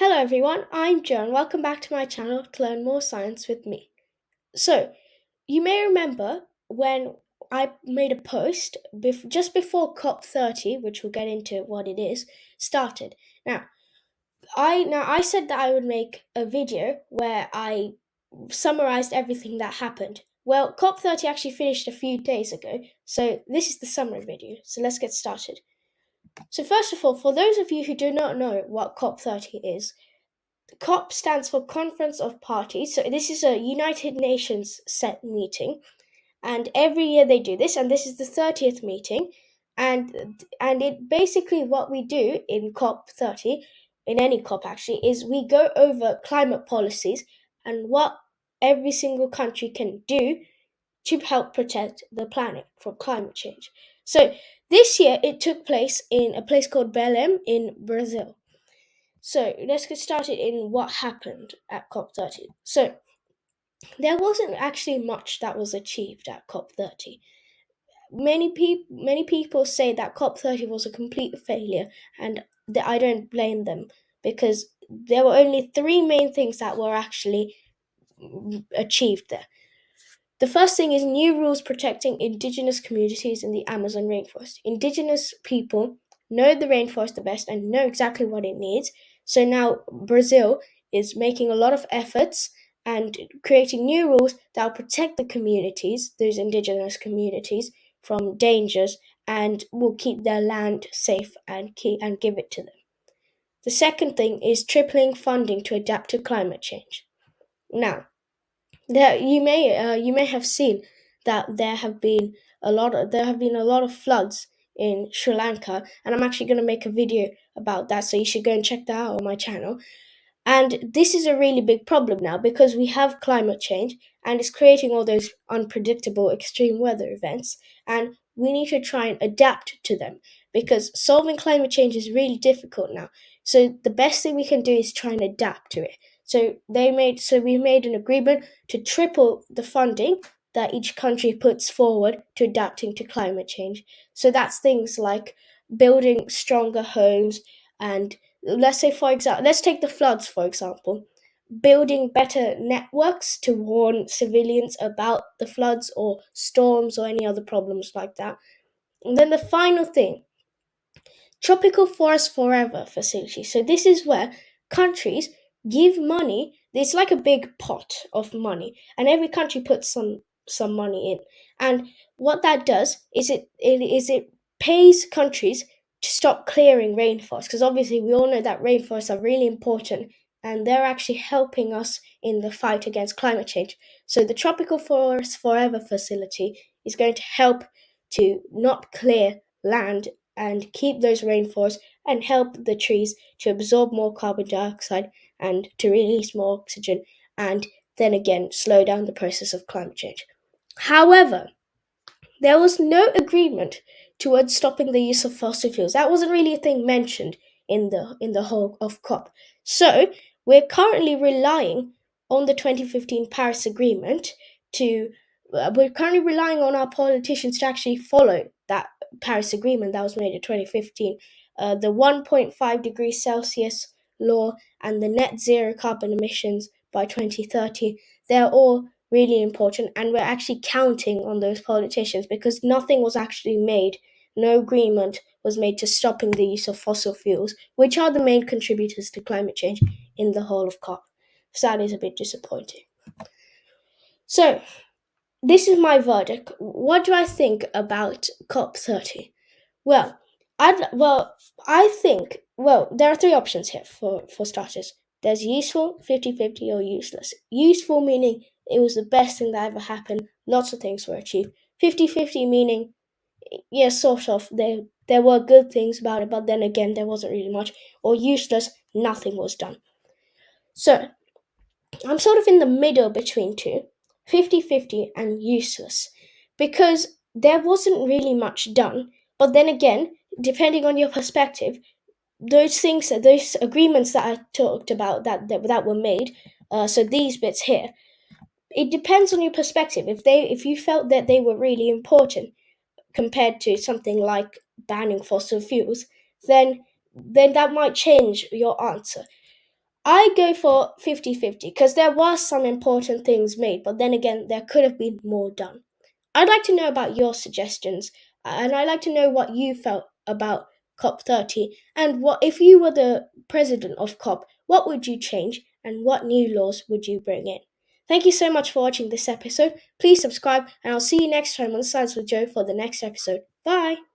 Hello everyone, I'm Joan. Welcome back to my channel to learn more science with me. So, you may remember when I made a post just before COP30, which we'll get into what it is, started. Now I said that I would make a video where I summarized everything that happened. Well, COP30 actually finished a few days ago, so this is the summary video. So let's get started. So first of all, for those of you who do not know what COP30 is, COP stands for Conference of Parties. So this is a United Nations set meeting, and every year they do this, and this is the 30th meeting, and it basically what we do in COP30, in any COP actually, is we go over climate policies and what every single country can do to help protect the planet from climate change. So this year it took place in a place called Belém in Brazil. So let's get started in what happened at COP30. So there wasn't actually much that was achieved at COP30. Many people say that COP30 was a complete failure, and I don't blame them because there were only three main things that were actually achieved there. The first thing is new rules protecting indigenous communities in the Amazon rainforest. Indigenous people know the rainforest the best and know exactly what it needs. So now Brazil is making a lot of efforts and creating new rules that will protect the communities, those indigenous communities, from dangers and will keep their land safe and give it to them. The second thing is tripling funding to adapt to climate change. Now, you may have seen that there have been a lot of floods in Sri Lanka, and I'm actually going to make a video about that, so you should go and check that out on my channel. And this is a really big problem now because we have climate change and it's creating all those unpredictable extreme weather events, and we need to try and adapt to them because solving climate change is really difficult now. So the best thing we can do is try and adapt to it. We made an agreement to triple the funding that each country puts forward to adapting to climate change. So that's things like building stronger homes, and let's take the floods for example, building better networks to warn civilians about the floods or storms or any other problems like that. And then the final thing, tropical forest forever facility. So this is where countries give money. It's like a big pot of money, and every country puts some money in. And what that does is it pays countries to stop clearing rainforests, because obviously we all know that rainforests are really important and they're actually helping us in the fight against climate change. So the Tropical Forest Forever facility is going to help to not clear land and keep those rainforests and help the trees to absorb more carbon dioxide and to release more oxygen, and then again slow down the process of climate change. However, there was no agreement towards stopping the use of fossil fuels. That wasn't really a thing mentioned in the whole of COP. So we're currently relying on the 2015 Paris Agreement to. We're currently relying on our politicians to actually follow that Paris Agreement that was made in 2015. The 1.5 degrees Celsius law and the net zero carbon emissions by 2030. They're all really important, and we're actually counting on those politicians because nothing was actually made. No agreement was made to stopping the use of fossil fuels, which are the main contributors to climate change in the whole of COP. So that is a bit disappointing. So, this is my verdict. What do I think about COP30? Well, there are three options here for starters. There's useful, 50-50, or useless. Useful meaning it was the best thing that ever happened, lots of things were achieved. 50-50 meaning, yes, sort of, there were good things about it, but then again, there wasn't really much. Or useless, nothing was done. So, I'm sort of in the middle between two, 50-50 and useless, because there wasn't really much done, but then again, depending on your perspective, those agreements that I talked about that were made, so these bits here, it depends on your perspective. If you felt that they were really important compared to something like banning fossil fuels, then that might change your answer. I go for 50-50 because there were some important things made, but then again, there could have been more done. I'd like to know about your suggestions, and I'd like to know what you felt about COP30 and what if you were the president of COP, what would you change and what new laws would you bring in? Thank you so much for watching this episode. Please subscribe, and I'll see you next time on Science with Joe for the next episode. Bye!